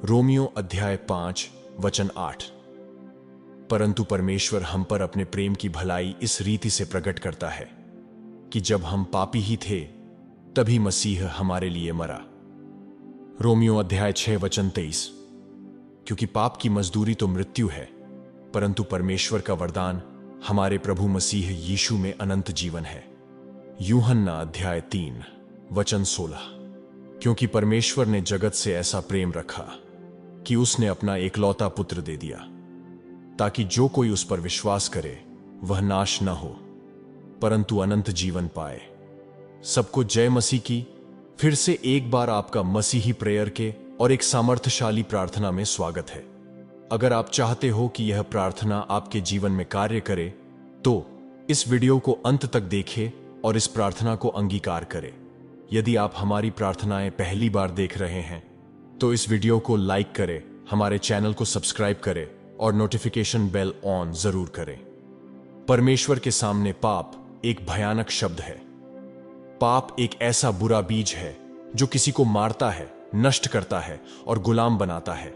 Romeo अध्याय 5 वचन 8। परंतु परमेश्वर हम पर अपने प्रेम की भलाई इस रीति से प्रकट करता है कि जब हम पापी ही थे तभी मसीह हमारे लिए मरा। रोमियो अध्याय 6 वचन 23। क्योंकि पाप की मजदूरी तो मृत्यु है, परंतु परमेश्वर का वरदान हमारे प्रभु मसीह यीशु में अनंत जीवन है। यूहन्ना अध्याय 3 वचन 16। क्योंकि परमेश्वर ने जगत से ऐसा प्रेम रखा कि उसने अपना एकलौता पुत्र दे दिया, ताकि जो कोई उस पर विश्वास करे वह नाश न हो परंतु अनंत जीवन पाए। सबको जय मसीह की। फिर से एक बार आपका मसीही प्रेयर के और एक सामर्थ्यशाली प्रार्थना में स्वागत है। अगर आप चाहते हो कि यह प्रार्थना आपके जीवन में कार्य करे तो इस वीडियो को अंत तक देखें और इस प्रार्थना को अंगीकार करें। यदि आप हमारी प्रार्थनाएं पहली बार देख रहे हैं तो इस वीडियो को लाइक करें, हमारे चैनल को सब्सक्राइब करें और नोटिफिकेशन बेल ऑन जरूर करें। परमेश्वर के सामने पाप एक भयानक शब्द है। पाप एक ऐसा बुरा बीज है जो किसी को मारता है, नष्ट करता है और गुलाम बनाता है।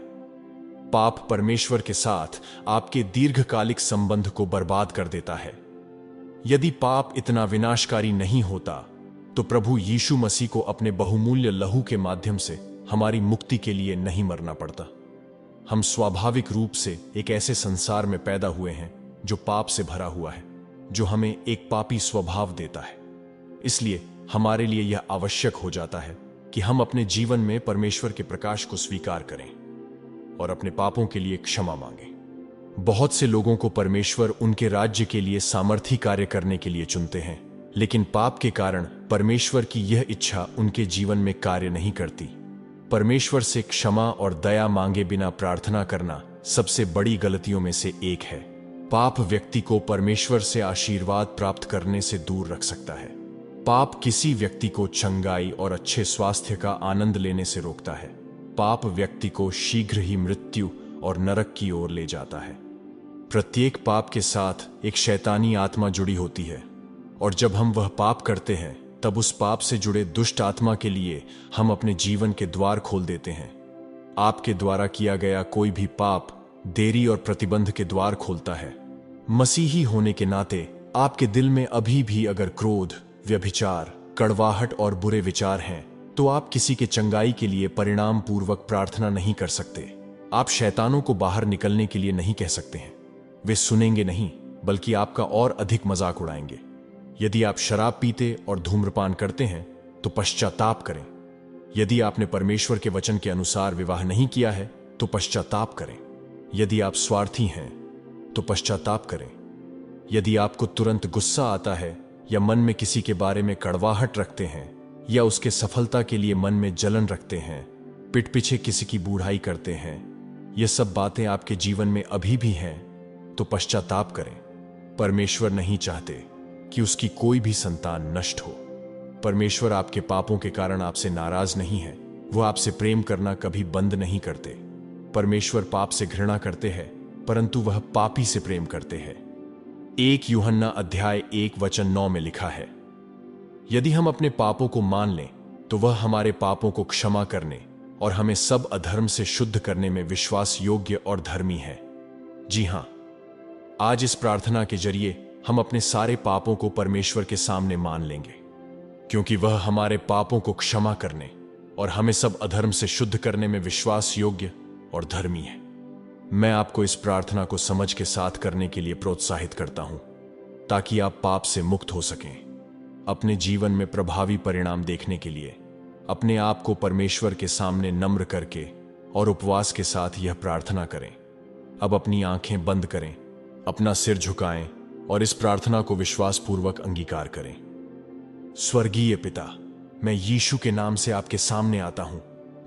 पाप परमेश्वर के साथ आपके दीर्घकालिक संबंध को बर्बाद कर देता है। यदि पाप इतना विनाशकारी नहीं होता तो प्रभु यीशु मसीह को अपने बहुमूल्य लहू के माध्यम से हमारी मुक्ति के लिए नहीं मरना पड़ता। हम स्वाभाविक रूप से एक ऐसे संसार में पैदा हुए हैं जो पाप से भरा हुआ है, जो हमें एक पापी स्वभाव देता है। इसलिए हमारे लिए यह आवश्यक हो जाता है कि हम अपने जीवन में परमेश्वर के प्रकाश को स्वीकार करें और अपने पापों के लिए क्षमा मांगें। बहुत से लोगों को परमेश्वर उनके राज्य के लिए सामर्थी कार्य करने के लिए चुनते हैं, लेकिन पाप के कारण परमेश्वर की यह इच्छा उनके जीवन में कार्य नहीं करती। परमेश्वर से क्षमा और दया मांगे बिना प्रार्थना करना सबसे बड़ी गलतियों में से एक है। पाप व्यक्ति को परमेश्वर से आशीर्वाद प्राप्त करने से दूर रख सकता है। पाप किसी व्यक्ति को चंगाई और अच्छे स्वास्थ्य का आनंद लेने से रोकता है। पाप व्यक्ति को शीघ्र ही मृत्यु और नरक की ओर ले जाता है। प्रत्येक पाप के साथ एक शैतानी आत्मा जुड़ी होती है और जब हम वह पाप करते हैं तब उस पाप से जुड़े दुष्ट आत्मा के लिए हम अपने जीवन के द्वार खोल देते हैं। आपके द्वारा किया गया कोई भी पाप देरी और प्रतिबंध के द्वार खोलता है। मसीही होने के नाते आपके दिल में अभी भी अगर क्रोध, व्यभिचार, कड़वाहट और बुरे विचार हैं तो आप किसी के चंगाई के लिए परिणाम पूर्वक प्रार्थना नहीं कर सकते। आप शैतानों को बाहर निकलने के लिए नहीं कह सकते हैं। वे सुनेंगे नहीं बल्कि आपका और अधिक मजाक उड़ाएंगे। यदि आप शराब पीते और धूम्रपान करते हैं तो पश्चाताप करें। यदि आपने परमेश्वर के वचन के अनुसार विवाह नहीं किया है तो पश्चाताप करें। यदि आप स्वार्थी हैं तो पश्चाताप करें। यदि आपको तुरंत गुस्सा आता है या मन में किसी के बारे में कड़वाहट रखते हैं या उसके सफलता के लिए मन में जलन रखते हैं, पीठ पीछे किसी की बुराई करते हैं, ये सब बातें आपके जीवन में अभी भी हैं तो पश्चाताप करें। परमेश्वर नहीं चाहते कि उसकी कोई भी संतान नष्ट हो। परमेश्वर आपके पापों के कारण आपसे नाराज नहीं है। वह आपसे प्रेम करना कभी बंद नहीं करते। परमेश्वर पाप से घृणा करते हैं परंतु वह पापी से प्रेम करते हैं। 1 यूहन्ना अध्याय 1 वचन 9 में लिखा है, यदि हम अपने पापों को मान लें तो वह हमारे पापों को क्षमा करने और हमें सब अधर्म से शुद्ध करने में विश्वास योग्य और धर्मी है। जी हां, आज इस प्रार्थना के जरिए हम अपने सारे पापों को परमेश्वर के सामने मान लेंगे, क्योंकि वह हमारे पापों को क्षमा करने और हमें सब अधर्म से शुद्ध करने में विश्वास योग्य और धर्मी है। मैं आपको इस प्रार्थना को समझ के साथ करने के लिए प्रोत्साहित करता हूं ताकि आप पाप से मुक्त हो सकें। अपने जीवन में प्रभावी परिणाम देखने के लिए अपने आप को परमेश्वर के सामने नम्र करके और उपवास के साथ यह प्रार्थना करें। अब अपनी आंखें बंद करें, अपना सिर झुकाएं और इस प्रार्थना को विश्वासपूर्वक अंगीकार करें। स्वर्गीय पिता, मैं यीशु के नाम से आपके सामने आता हूं।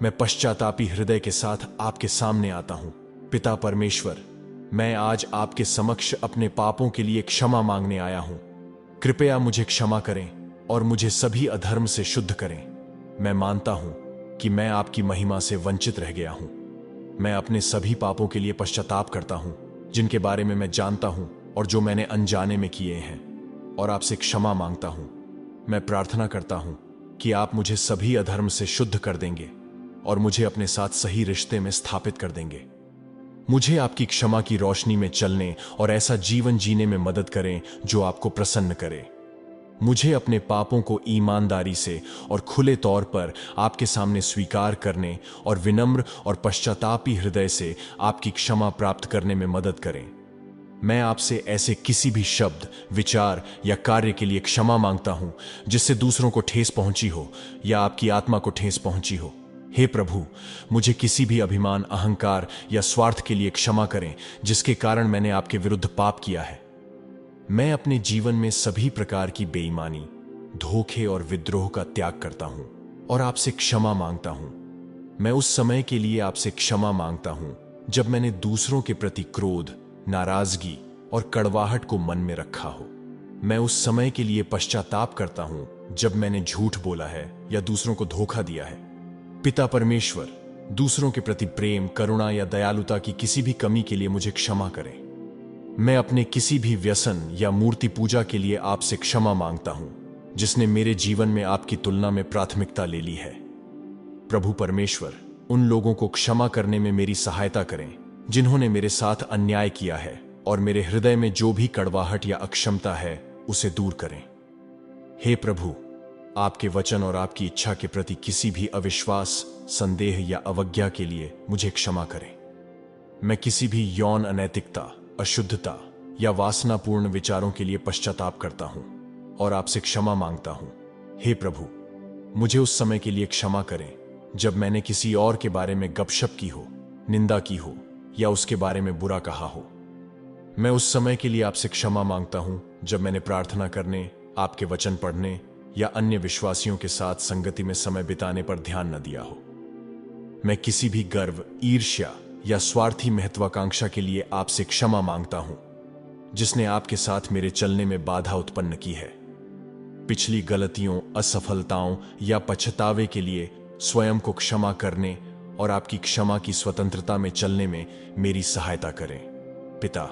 मैं पश्चातापी हृदय के साथ आपके सामने आता हूं। पिता परमेश्वर, मैं आज आपके समक्ष अपने पापों के लिए क्षमा मांगने आया हूं। कृपया मुझे क्षमा करें और मुझे सभी अधर्म से शुद्ध करें। मैं मानता हूं कि मैं आपकी महिमा से वंचित रह गया हूं। मैं अपने सभी पापों के लिए पश्चाताप करता हूं जिनके बारे में मैं जानता हूं और जो मैंने अनजाने में किए हैं, और आपसे क्षमा मांगता हूं। मैं प्रार्थना करता हूं कि आप मुझे सभी अधर्म से शुद्ध कर देंगे और मुझे अपने साथ सही रिश्ते में स्थापित कर देंगे। मुझे आपकी क्षमा की रोशनी में चलने और ऐसा जीवन जीने में मदद करें जो आपको प्रसन्न करे। मुझे अपने पापों को ईमानदारी से और खुले तौर पर आपके सामने स्वीकार करने और विनम्र और पश्चातापी हृदय से आपकी क्षमा प्राप्त करने में मदद करें। मैं आपसे ऐसे किसी भी शब्द, विचार या कार्य के लिए क्षमा मांगता हूं जिससे दूसरों को ठेस पहुंची हो या आपकी आत्मा को ठेस पहुंची हो। हे प्रभु, मुझे किसी भी अभिमान, अहंकार या स्वार्थ के लिए क्षमा करें जिसके कारण मैंने आपके विरुद्ध पाप किया है। मैं अपने जीवन में सभी प्रकार की बेईमानी, धोखे और विद्रोह का त्याग करता हूं और आपसे क्षमा मांगता हूं। मैं उस समय के लिए आपसे क्षमा मांगता हूं जब मैंने दूसरों के प्रति क्रोध, नाराजगी और कड़वाहट को मन में रखा हो। मैं उस समय के लिए पश्चाताप करता हूं जब मैंने झूठ बोला है या दूसरों को धोखा दिया है। पिता परमेश्वर, दूसरों के प्रति प्रेम, करुणा या दयालुता की किसी भी कमी के लिए मुझे क्षमा करें। मैं अपने किसी भी व्यसन या मूर्ति पूजा के लिए आपसे क्षमा मांगता हूं जिसने मेरे जीवन में आपकी तुलना में प्राथमिकता ले ली है। प्रभु परमेश्वर, उन लोगों को क्षमा करने में मेरी सहायता करें जिन्होंने मेरे साथ अन्याय किया है, और मेरे हृदय में जो भी कड़वाहट या अक्षमता है उसे दूर करें। हे प्रभु, आपके वचन और आपकी इच्छा के प्रति किसी भी अविश्वास, संदेह या अवज्ञा के लिए मुझे क्षमा करें। मैं किसी भी यौन अनैतिकता, अशुद्धता या वासनापूर्ण विचारों के लिए पश्चाताप करता हूं और आपसे क्षमा मांगता हूं। हे प्रभु, मुझे उस समय के लिए क्षमा करें जब मैंने किसी और के बारे में गपशप की हो, निंदा की हो या उसके बारे में बुरा कहा हो। मैं उस समय के लिए आपसे क्षमा मांगता हूं जब मैंने प्रार्थना करने, आपके वचन पढ़ने या अन्य विश्वासियों के साथ संगति में समय बिताने पर ध्यान न दिया हो। मैं किसी भी गर्व, ईर्ष्या या स्वार्थी महत्वाकांक्षा के लिए आपसे क्षमा मांगता हूं जिसने आपके साथ मेरे चलने में बाधा उत्पन्न की है। पिछली गलतियों, असफलताओं या पछतावे के लिए स्वयं को क्षमा करने और आपकी क्षमा की स्वतंत्रता में चलने में मेरी सहायता करें। पिता,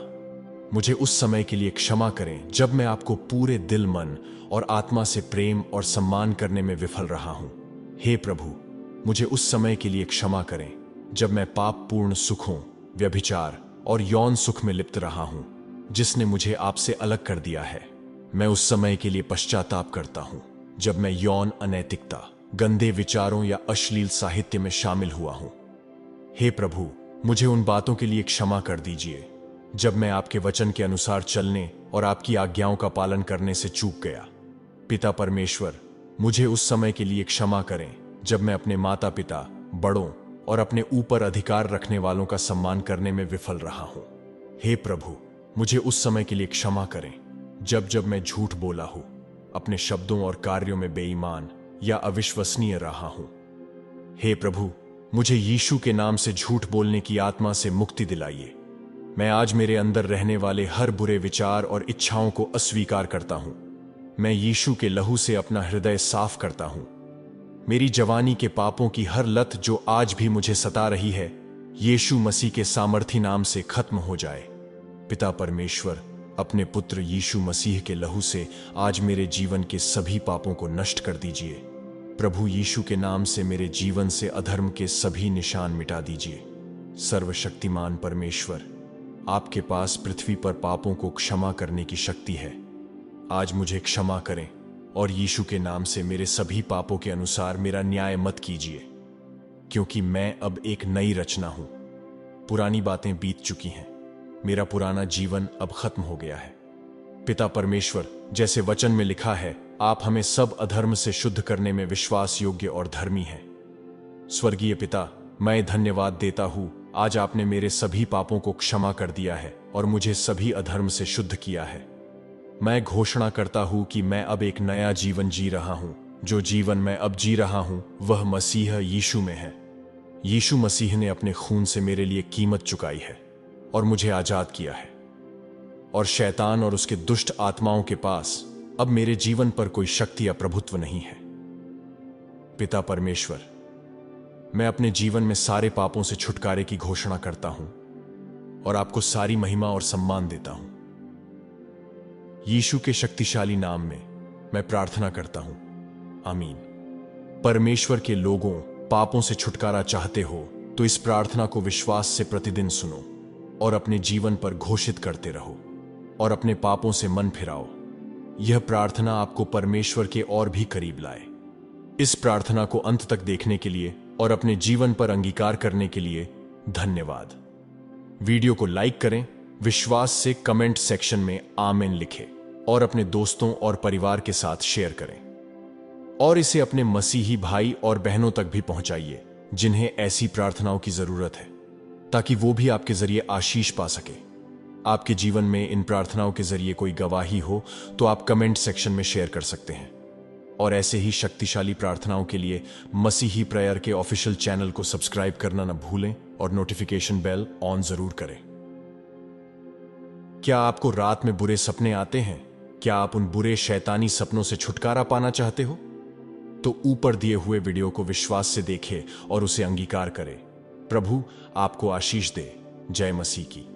मुझे उस समय के लिए क्षमा करें जब मैं आपको पूरे दिल, मन और आत्मा से प्रेम और सम्मान करने में विफल रहा हूं। हे प्रभु, मुझे उस समय के लिए क्षमा करें जब मैं पापपूर्ण सुखों, व्यभिचार और यौन सुख में लिप्त रहा हूं जिसने मुझे आपसे अलग कर दिया है। मैं उस समय के लिए पश्चाताप करता हूं जब मैं यौन अनैतिकता, गंदे विचारों या अश्लील साहित्य में शामिल हुआ हूं। हे प्रभु, मुझे उन बातों के लिए क्षमा कर दीजिए जब मैं आपके वचन के अनुसार चलने और आपकी आज्ञाओं का पालन करने से चूक गया। पिता परमेश्वर, मुझे उस समय के लिए क्षमा करें जब मैं अपने माता पिता, बड़ों और अपने ऊपर अधिकार रखने वालों का सम्मान करने में विफल रहा हूं। हे प्रभु, मुझे उस समय के लिए क्षमा करें जब मैं झूठ बोला हूं, अपने शब्दों और कार्यों में बेईमान या अविश्वसनीय रहा हूं। हे प्रभु, मुझे यीशु के नाम से झूठ बोलने की आत्मा से मुक्ति दिलाइए। मैं आज मेरे अंदर रहने वाले हर बुरे विचार और इच्छाओं को अस्वीकार करता हूं। मैं यीशु के लहू से अपना हृदय साफ करता हूं। मेरी जवानी के पापों की हर लत जो आज भी मुझे सता रही है, यीशु मसीह के सामर्थी नाम से खत्म हो जाए। पिता परमेश्वर, अपने पुत्र यीशु मसीह के लहू से आज मेरे जीवन के सभी पापों को नष्ट कर दीजिए। प्रभु यीशु के नाम से मेरे जीवन से अधर्म के सभी निशान मिटा दीजिए। सर्वशक्तिमान परमेश्वर, आपके पास पृथ्वी पर पापों को क्षमा करने की शक्ति है। आज मुझे क्षमा करें और यीशु के नाम से मेरे सभी पापों के अनुसार मेरा न्याय मत कीजिए, क्योंकि मैं अब एक नई रचना हूं। पुरानी बातें बीत चुकी हैं, मेरा पुराना जीवन अब खत्म हो गया है। पिता परमेश्वर, जैसे वचन में लिखा है, आप हमें सब अधर्म से शुद्ध करने में विश्वास योग्य और धर्मी हैं। स्वर्गीय पिता, मैं धन्यवाद देता हूं, आज आपने मेरे सभी पापों को क्षमा कर दिया है और मुझे सभी अधर्म से शुद्ध किया है। मैं घोषणा करता हूं कि मैं अब एक नया जीवन जी रहा हूं। जो जीवन मैं अब जी रहा हूं वह मसीह यीशु में है। यीशु मसीह ने अपने खून से मेरे लिए कीमत चुकाई है और मुझे आजाद किया है, और शैतान और उसके दुष्ट आत्माओं के पास अब मेरे जीवन पर कोई शक्ति या प्रभुत्व नहीं है। पिता परमेश्वर, मैं अपने जीवन में सारे पापों से छुटकारे की घोषणा करता हूं और आपको सारी महिमा और सम्मान देता हूं। यीशु के शक्तिशाली नाम में मैं प्रार्थना करता हूं, आमीन। परमेश्वर के लोगों, पापों से छुटकारा चाहते हो तो इस प्रार्थना को विश्वास से प्रतिदिन सुनो और अपने जीवन पर घोषित करते रहो और अपने पापों से मन फिराओ। यह प्रार्थना आपको परमेश्वर के और भी करीब लाए। इस प्रार्थना को अंत तक देखने के लिए और अपने जीवन पर अंगीकार करने के लिए धन्यवाद। वीडियो को लाइक करें, विश्वास से कमेंट सेक्शन में आमीन लिखें और अपने दोस्तों और परिवार के साथ शेयर करें और इसे अपने मसीही भाई और बहनों तक भी पहुंचाइए जिन्हें ऐसी प्रार्थनाओं की जरूरत है, ताकि वो भी आपके जरिए आशीष पा सके। आपके जीवन में इन प्रार्थनाओं के जरिए कोई गवाही हो तो आप कमेंट सेक्शन में शेयर कर सकते हैं। और ऐसे ही शक्तिशाली प्रार्थनाओं के लिए मसीही प्रेयर के ऑफिशियल चैनल को सब्सक्राइब करना न भूलें और नोटिफिकेशन बेल ऑन जरूर करें। क्या आपको रात में बुरे सपने आते हैं? क्या आप उन बुरे शैतानी सपनों से छुटकारा पाना चाहते हो? तो ऊपर दिए हुए वीडियो को विश्वास से देखें और उसे अंगीकार करें। प्रभु आपको आशीष दे। जय मसीह की।